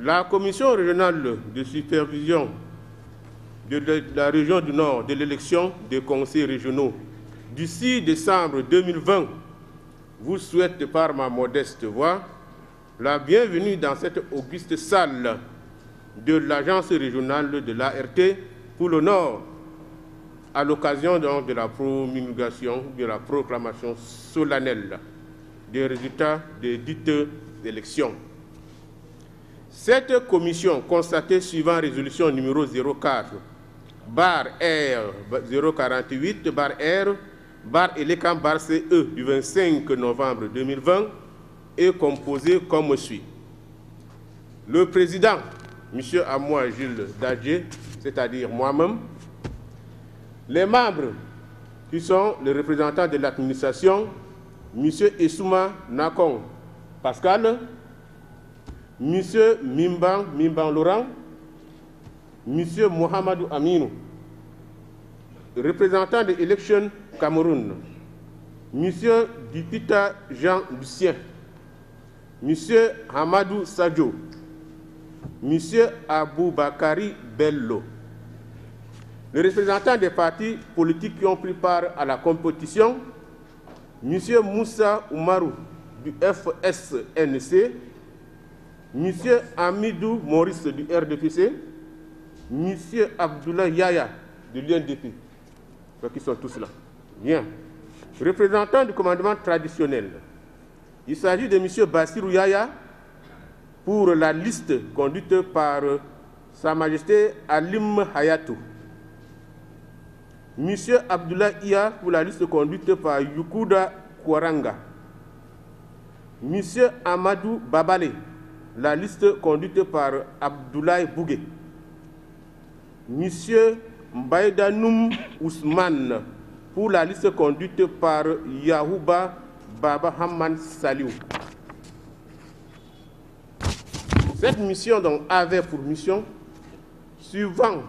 La commission régionale de supervision de la région du Nord de l'élection des conseils régionaux du 6 décembre 2020 vous souhaite par ma modeste voix la bienvenue dans cette auguste salle de l'Agence régionale de l'ART pour le Nord, à l'occasion de la promulgation, de la proclamation solennelle des résultats des dites élections. Cette commission, constatée suivant résolution numéro 04/R048/R/ELECAM/CE du 25 novembre 2020, est composée comme suit. Le président, M. Amoua Jules Dadje, c'est-à-dire moi-même, les membres qui sont les représentants de l'administration, M. Essouma Nakon Pascal, M. Mimban Laurent, M. Mohamedou Aminou, représentant de Election Cameroun, M. Dipita Jean Lucien, M. Hamadou Sadio, M. Aboubakari Bello. Les représentants des partis politiques qui ont pris part à la compétition, M. Moussa Oumarou du FSNC, M. Amidou Maurice du RDPC, M. Abdoulaye Yaya de l'UNDP, qui sont tous là. Bien. Représentant du commandement traditionnel, il s'agit de M. Bassirou Yaya pour la liste conduite par Sa Majesté Alim Hayatou. M. Abdoulaye Iya pour la liste conduite par Yukuda Kwaranga. M. Amadou Babale, la liste conduite par Abdoulaye Bougué. M. Mbaïdanoum Ousmane pour la liste conduite par Yahouba Baba Hamman Saliou. Cette mission donc avait pour mission, suivant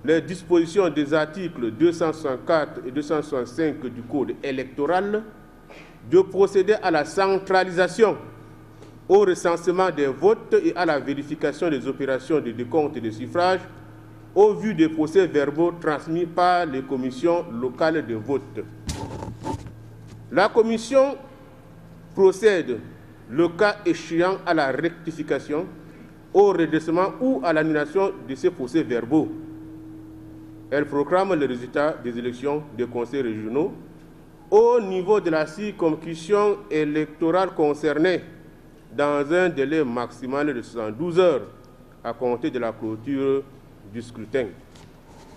les dispositions des articles 264 et 265 du Code électoral, de procéder à la centralisation, au recensement des votes et à la vérification des opérations de décompte et de suffrage au vu des procès-verbaux transmis par les commissions locales de vote. La commission procède, le cas échéant, à la rectification, au redressement ou à l'annulation de ces procès-verbaux. Elle proclame les résultats des élections des conseils régionaux au niveau de la circonscription électorale concernée dans un délai maximal de 72 heures à compter de la clôture du scrutin.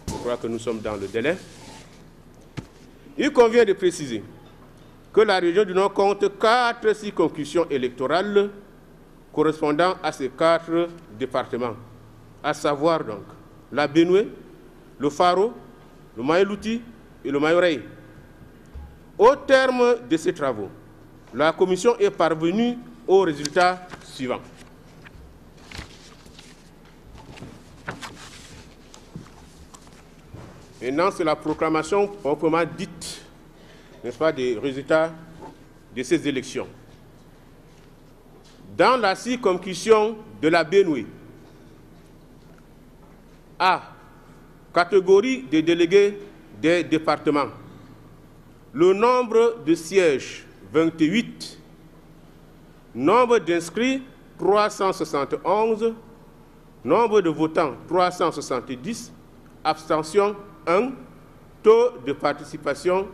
Je crois que nous sommes dans le délai. Il convient de préciser que la région du Nord compte 4 circonscriptions électorales correspondant à ces 4 départements, à savoir donc la Benoué, le Faro, le Maïlouti et le Mayorey. Au terme de ces travaux, la commission est parvenue aux résultats suivants. Maintenant, c'est la proclamation proprement dite, n'est-ce pas, des résultats de ces élections. Dans la circonscription de la Benoué, A, catégorie des délégués des départements, le nombre de sièges, 28, nombre d'inscrits, 371, nombre de votants, 370, abstention, 1, taux de participation,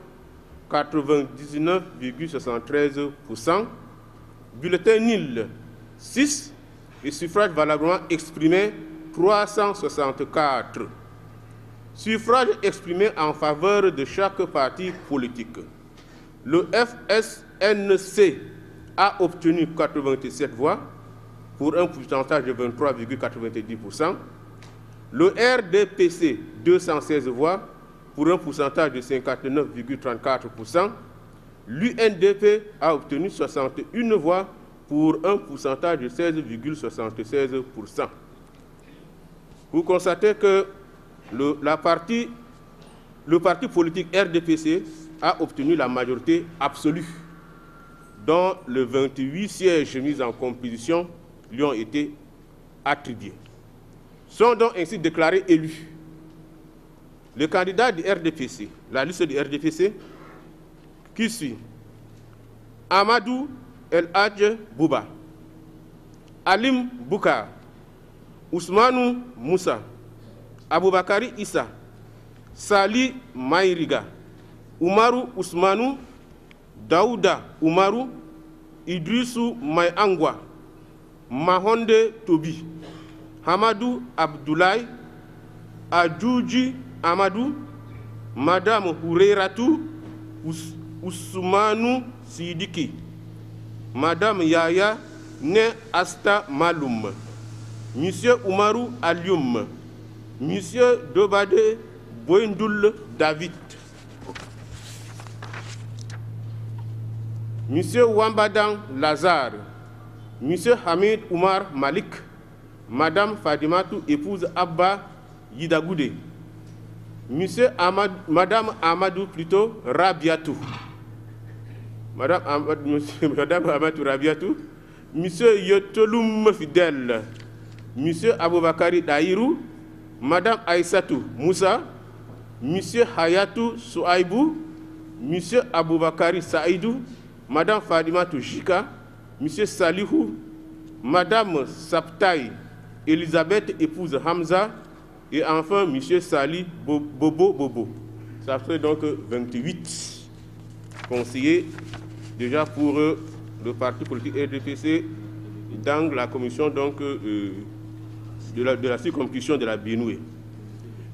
99,73%, bulletin nul, 6, et suffrage valablement exprimé, 364. Suffrage exprimé en faveur de chaque parti politique. Le FSNC a obtenu 87 voix pour un pourcentage de 23,90%. Le RDPC, 216 voix pour un pourcentage de 59,34%. L'UNDP a obtenu 61 voix pour un pourcentage de 16,76%. Vous constatez que le parti politique RDPC a obtenu la majorité absolue, dont les 28 sièges mis en compétition lui ont été attribués. Sont donc ainsi déclarés élus le candidat du RDPC, la liste du RDPC, qui suit Amadou El Hadj Bouba, Alim Boukar, Ousmanou Moussa, Aboubakari Issa, Sali Maïriga, Oumarou Ousmanou, Daouda Oumarou, Idrissou Maïangwa, Mahonde Tobi, Hamadou Abdoulaye, Adjouji Amadou, Madame Houreiratou, Ousmanou Sidiki, Madame Yaya Ne Asta Maloum, Monsieur Oumarou Alioum, Monsieur Dobade Boindoul David, Monsieur Wambadan Lazare, Monsieur Hamid Oumar Malik, Madame Fadimatou, épouse Abba Yidagoudé, Madame Amadou plutôt Rabiatou, Madame Amadou Rabiatou, Monsieur Yotoloum Fidèle, Monsieur Aboubakari Daïrou, Madame Aïssatou Moussa, Monsieur Hayatou Souaïbou, Monsieur Aboubakari Saïdou, Madame Fadimatou Jika, Monsieur Salihou, Madame Saptaï Elisabeth, épouse Hamza, et enfin Monsieur Sali Bobo. Ça fait donc 28 conseillers déjà pour le parti politique RDPC dans la commission donc, de la circonscription de la Bénoué.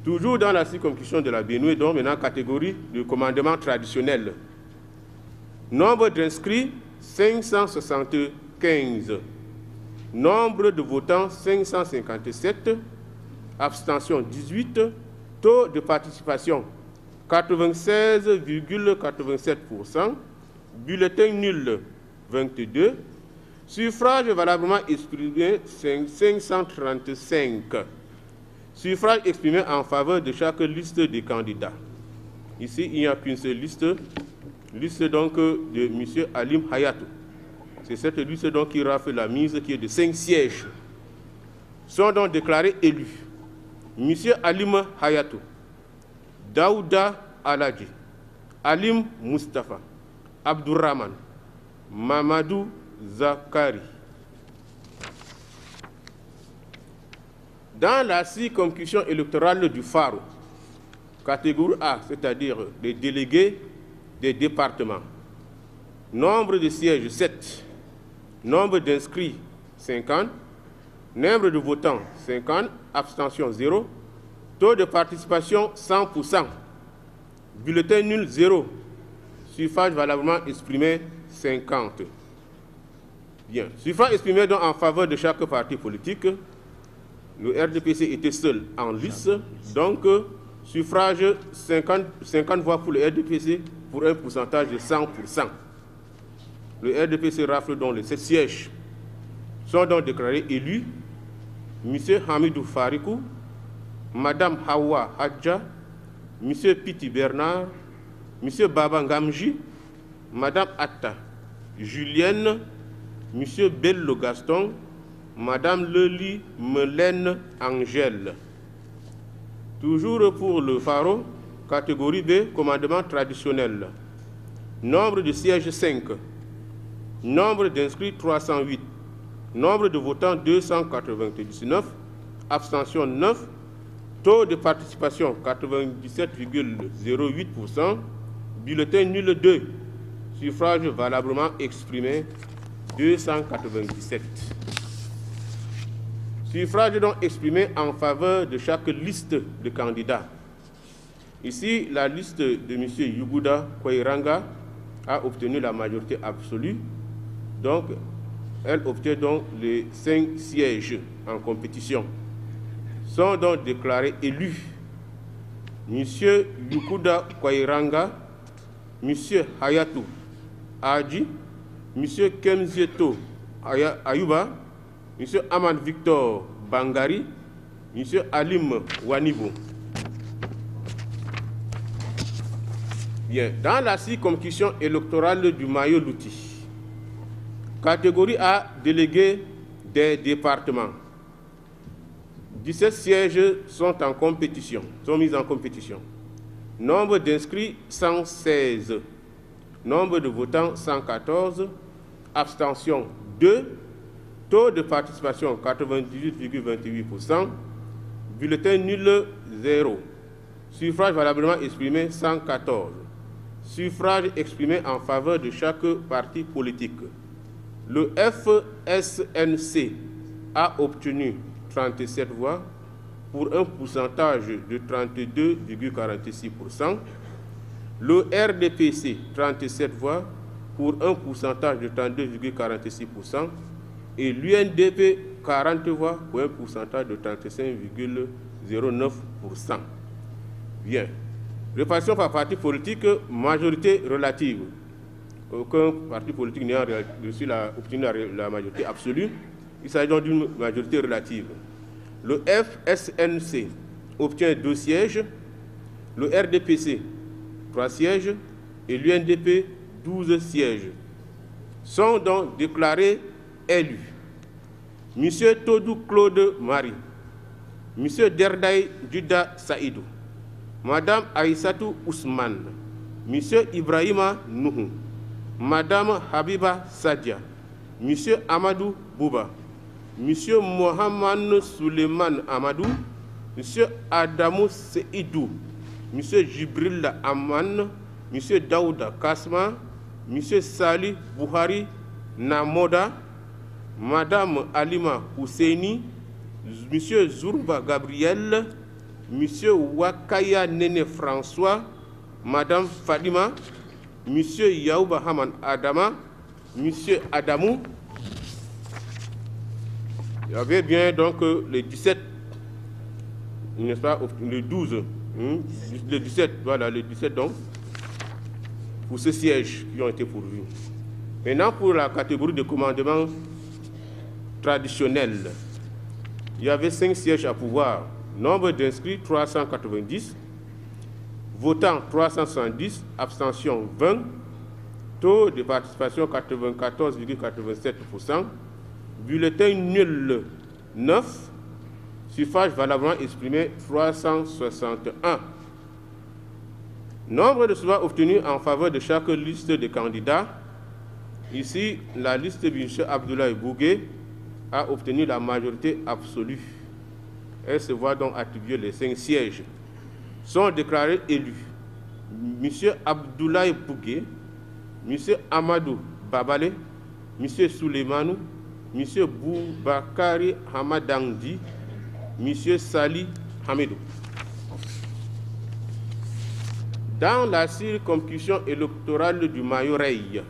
Toujours dans la circonscription de la Bénoué, donc maintenant catégorie de commandement traditionnel. Nombre d'inscrits 575. Nombre de votants 557. Abstention 18. Taux de participation 96,87%. Bulletin nul 22. Suffrage valablement exprimé 535. Suffrage exprimé en faveur de chaque liste des candidats. Ici, il n'y a qu'une seule liste donc de M. Alim Hayatou. C'est cette liste donc qui aura fait la mise, qui est de 5 sièges. Sont donc déclarés élus M. Alim Hayatou, Daouda Aladji, Alim Mustafa, Abdourahman, Mamadou Zakari. Dans la circonscription électorale du Faro, catégorie A, c'est-à-dire les délégués des départements, nombre de sièges 7, nombre d'inscrits 50, nombre de votants 50, abstention 0, taux de participation 100%, bulletin nul 0, suffrage valablement exprimé 50. Bien, suffrage exprimé donc en faveur de chaque parti politique. Le RDPC était seul en liste, donc suffrage 50 voix pour le RDPC pour un pourcentage de 100%. Le RDPC rafle donc les 7 sièges. Sont donc déclarés élus M. Hamidou Farikou, Mme Hawa Hadja, M. Piti Bernard, M. Baba Ngamji, Mme Atta Julienne, M. Bello Gaston, Madame Leli Melaine Angèle. Toujours pour le Faro, catégorie B, commandement traditionnel. Nombre de sièges 5. Nombre d'inscrits 308. Nombre de votants 299. Abstention 9. Taux de participation 97,08%. Bulletin nul 2. Suffrage valablement exprimé 297. Suffrage donc exprimé en faveur de chaque liste de candidats. Ici, la liste de M. Yuguda Kwairanga a obtenu la majorité absolue. Donc, elle obtient donc les 5 sièges en compétition. Sont donc déclarés élus M. Yuguda Kwairanga, M. Hayatou Adji, M. Kemzieto Ayuba, M. Ahmad Victor Bangari, M. Alim Wanibo. Bien, dans la circonscription électorale du Mayo-Louti, catégorie A, délégué des départements. 17 sièges sont mis en compétition. Nombre d'inscrits 116. Nombre de votants 114. Abstention 2. Taux de participation 98,28%. Bulletin nul 0. Suffrage valablement exprimé 114. Suffrage exprimé en faveur de chaque parti politique. Le FSNC a obtenu 37 voix pour un pourcentage de 32,46%. Le RDPC, 37 voix pour un pourcentage de 32,46%. Et l'UNDP, 40 voix pour un pourcentage de 35,09%. Bien. Répartition par parti politique, majorité relative. Aucun parti politique n'a obtenu la majorité absolue. Il s'agit donc d'une majorité relative. Le FSNC obtient 2 sièges, le RDPC 3 sièges et l'UNDP 12 sièges. Sont donc déclarés élus M. Todou Claude Marie, M. Derdaï Juda Saïdou, Mme Aïssatou Ousmane, M. Ibrahima Nuhu, Mme Habiba Sadia, M. Amadou Bouba, M. Mohamed Suleiman Amadou, M. Adamou Seidou, M. Jibril Aman, M. Daouda Kasma, M. Sali Bouhari Namoda, Mme Alima Husseini, M. Zourba Gabriel, M. Wakaya Nene François, Mme Fadima, M. Yaouba Haman Adama, M. Adamou. Il y avait bien donc les 17, n'est-ce pas, les 12, les 17, voilà, les 17 donc, pour ce siège qui ont été pourvus. Maintenant, pour la catégorie de commandement traditionnel, il y avait 5 sièges à pouvoir. Nombre d'inscrits 390, votants 370, abstention 20, taux de participation 94,87%, bulletin nul 9, suffrage valablement exprimé 361. Nombre de suffrages obtenus en faveur de chaque liste de candidats. Ici, la liste de M. Abdoulaye Bougué a obtenu la majorité absolue. Elle se voit donc attribuer les 5 sièges. Sont déclarés élus M. Abdoulaye Bougué, M. Amadou Babale, M. Souleymanou, M. Boubakari Hamadandi, M. Sali Hamidou. Dans la circonscription électorale du Mayo-Reille,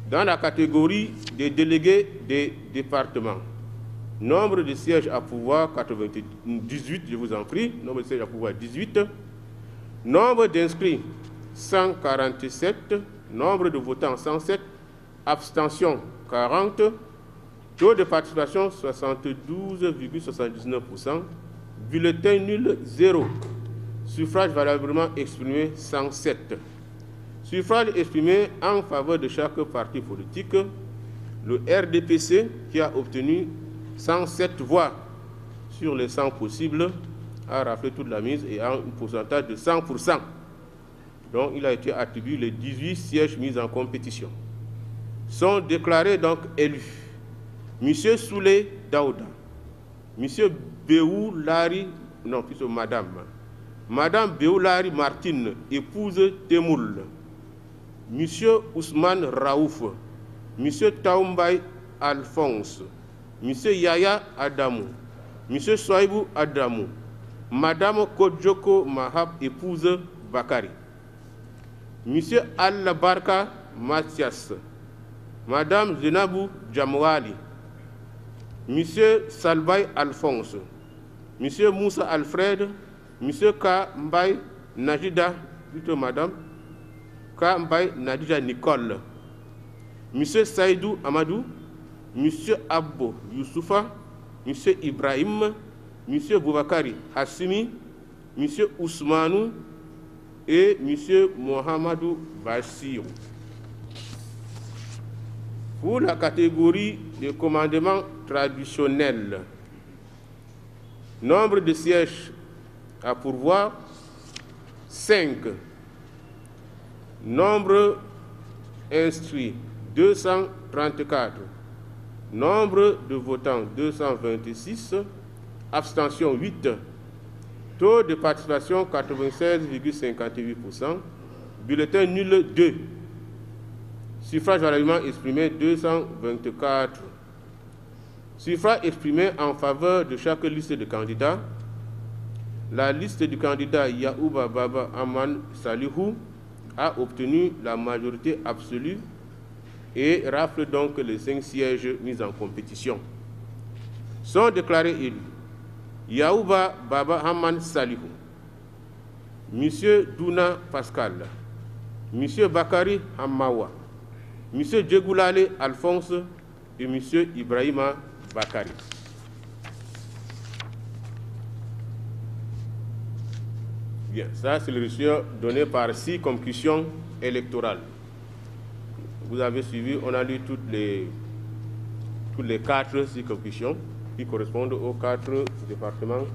dans la catégorie des délégués des départements, nombre de sièges à pouvoir 18, je vous en prie, nombre de sièges à pouvoir 18, nombre d'inscrits 147, nombre de votants 107, abstention 40, taux de participation 72,79%, bulletin nul 0, suffrage valablement exprimé 107. Suffrage exprimé en faveur de chaque parti politique, le RDPC qui a obtenu 107 voix sur les 100 possibles, a raflé toute la mise et a un pourcentage de 100%. Donc il a été attribué les 18 sièges mis en compétition. Sont déclarés donc élus M. Souley Daouda, M. Béoulari, non plutôt Madame Béoulari Martine, épouse Temoul, M. Ousmane Raouf, M. Taoumbay Alphonse, M. Yaya Adamou, M. Soaibou Adamou, Mme Kodjoko Mahab, épouse Bakari, M. Al-Barka Mathias, Mme Zenabou Djamouali, M. Salbay Alphonse, M. Moussa Alfred, M. Kambaye Najida, plutôt Madame Kambaye Nadija Nicole, M. Saïdou Amadou, M. Abbo Youssoufa, M. Ibrahim, M. Boubakari Hassimi, M. Ousmanou et M. Mohamedou Bassirou. Pour la catégorie de commandement traditionnel, Nombre de sièges à pourvoir, 5. Nombre inscrits, 234. Nombre de votants, 226. Abstention, 8. Taux de participation, 96,58%. Bulletin nul, 2. Suffrage valablement exprimé, 224. Suffrage exprimé en faveur de chaque liste de candidats. La liste du candidat Yahouba Baba Aman Salihou a obtenu la majorité absolue et rafle donc les 5 sièges mis en compétition. Sont déclarés élus Yahouba Baba Aman Salihou, M. Douna Pascal, M. Bakari Hamawa, M. Djegoulale Alphonse et M. Ibrahima Bakari. Bien, ça c'est le reçu donné par 6 commissions électorales. Vous avez suivi, on a lu toutes les 4 circonscriptions qui correspondent aux 4 départements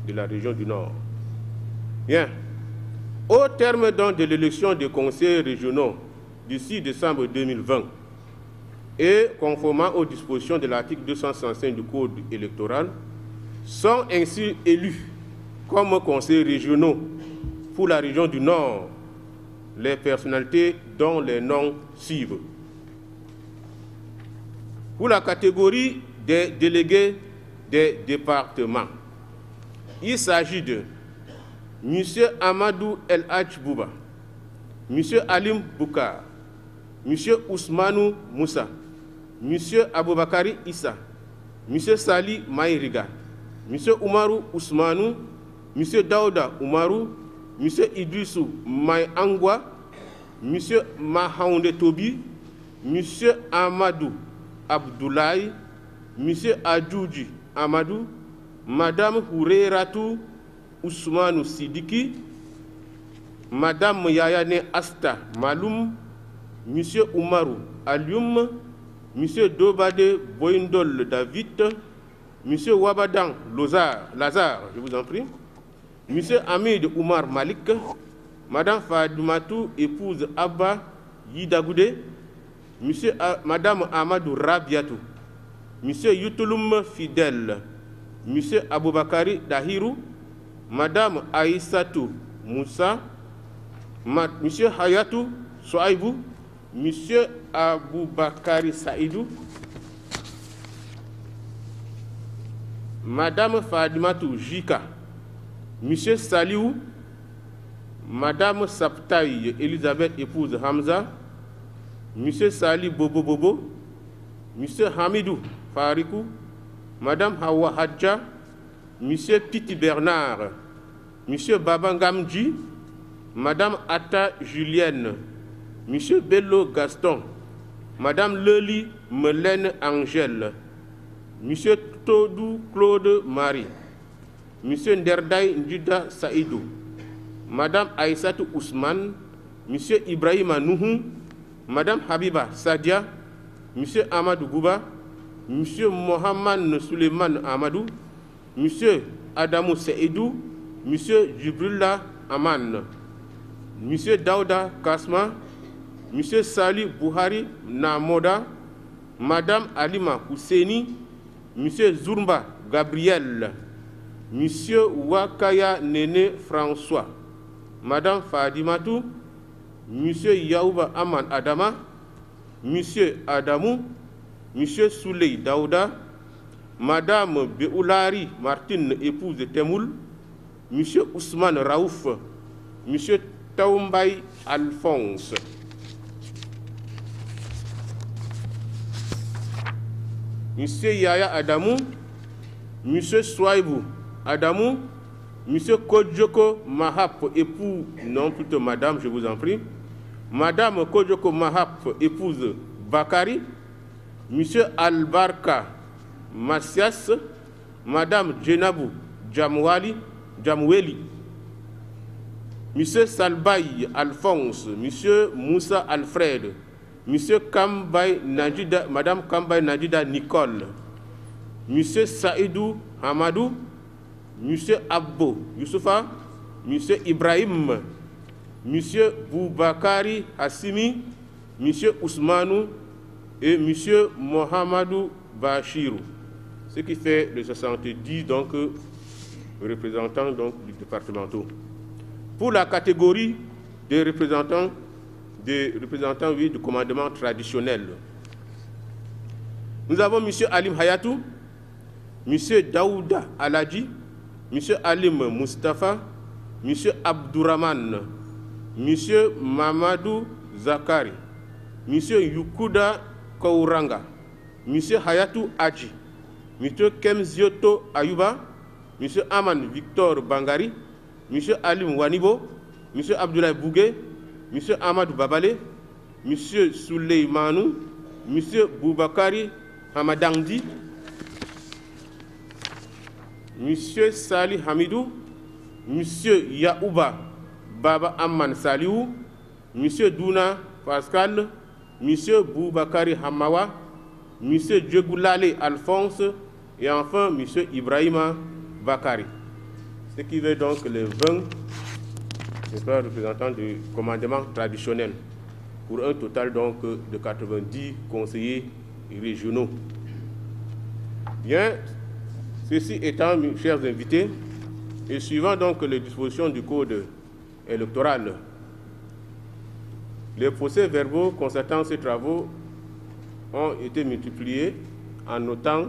de la région du Nord. Bien. Au terme donc de l'élection des conseillers régionaux du 6 décembre 2020 et conformément aux dispositions de l'article 265 du Code électoral, sont ainsi élus comme conseillers régionaux pour la région du Nord les personnalités dont les noms suivent. Pour la catégorie des délégués des départements, il s'agit de M. Amadou El Hadj Bouba, M. Alim Boukar, M. Ousmanou Moussa, M. Aboubakari Issa, M. Sali Maïriga, M. Oumarou Ousmanou, M. Daouda Oumarou, M. Idrissou Maïangwa, M. Mahaounde Tobi, M. Amadou Abdoulaye, M. Adjoudji Amadou, Mme Houreiratou Ousmanou Sidiki, Mme Yayane Asta Maloum, M. Oumarou Alioum, M. Dobade Boindol David, M. Wabadan Lazare, je vous en prie, M. Hamid Oumar Malik, Mme Fadoumatou, épouse Abba Yidagoudé, Mme Amadou Rabiatou, M. Yutulum Fidel, M. Aboubakari Dahirou, Mme Aïssatou Moussa, M. Hayatou Souaïbou, M. Aboubakari Saïdou, Mme Fadimatou Jika, M. Saliou, Mme Saptaï Elisabeth, épouse Hamza, M. Sali Bobo Bobo, M. Hamidou Farikou, Mme Hawa Hadja, M. Piti Bernard, M. Babangamji, Mme Atta Julienne, M. Bello Gaston, Mme Leli Melaine Angèle, M. Todou Claude Marie, M. Nderdaï Ndjuda Saïdou, Mme Aïssatou Ousmane, M. Ibrahima Nouhou, Mme Habiba Sadia, M. Amadou Gouba, M. Mohamed Suleiman Amadou, M. Adamou Seydou, M. Djibrilla Aman, M. Daouda Kasma, M. Sali Bouhari Namoda, Mme Alima Husseini, M. Zourmba Gabriel, M. Wakaya Nene François, Mme Fadimatou, M. Yaouba Aman Adama, M. Adamou, M. Souley Daouda, Mme Beoulari Martine, épouse de Temoul, M. Ousmane Raouf, M. Taoumbaï Alphonse. M. Yaya Adamou, M. Souaïbou Adamou, M. Kodjoko Mahap, époux, non plutôt madame, je vous en prie, Madame Kodjoko Mahap, épouse Bakari, M. Albarka Massias, Madame Djenabou Jamoueli, M. Salbaï Alphonse, M. Moussa Alfred, M. Kambay Najida, Madame Kambay Najida Nicole, M. Saïdou Hamadou, M. Abbo Youssoufa, M. Ibrahim, M. Boubakari Hassimi, M. Ousmanou et M. Mohamedou Bachirou. Ce qui fait les 70 donc, représentants donc, du départementaux. Pour la catégorie des représentants oui, du commandement traditionnel, nous avons M. Alim Hayatou, M. Daouda Aladji, M. Alim Mustafa, M. Abdourahman, M. Mamadou Zakari, M. Yukuda Kouranga, M. Hayatou Adji, M. Kemzioto Ayuba, M. Aman Victor Bangari, M. Alim Wanibo, M. Abdoulaye Bougué, M. Amadou Babale, M. Souleymanou, M. Boubakari Hamadandi, M. Sali Hamidou, M. Yaouba Baba Amman Saliou, M. Douna Pascal, M. Boubakari Hamawa, M. Djegoulale Alphonse et enfin M. Ibrahima Bakari. Ce qui veut donc les 20 représentants du commandement traditionnel pour un total donc de 90 conseillers régionaux. Bien, ceci étant, mes chers invités, et suivant donc les dispositions du code électoral, les procès-verbaux constatant ces travaux ont été multipliés en autant,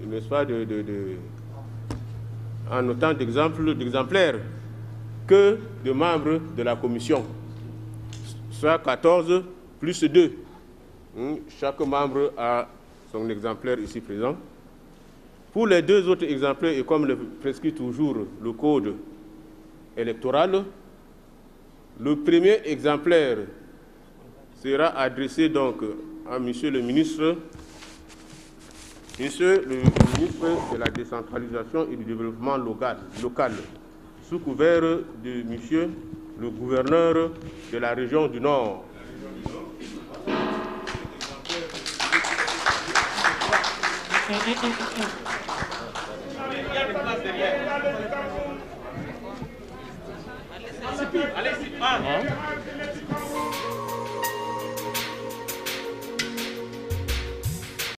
n'est-ce pas, en autant d'exemplaires que de membres de la commission, soit 14 plus 2. Chaque membre a son exemplaire ici présent. Pour les deux autres exemplaires, et comme le prescrit toujours le code électoral, le premier exemplaire sera adressé donc à Monsieur le ministre. Monsieur le ministre de la décentralisation et du développement local, sous couvert de Monsieur le gouverneur de la région du Nord.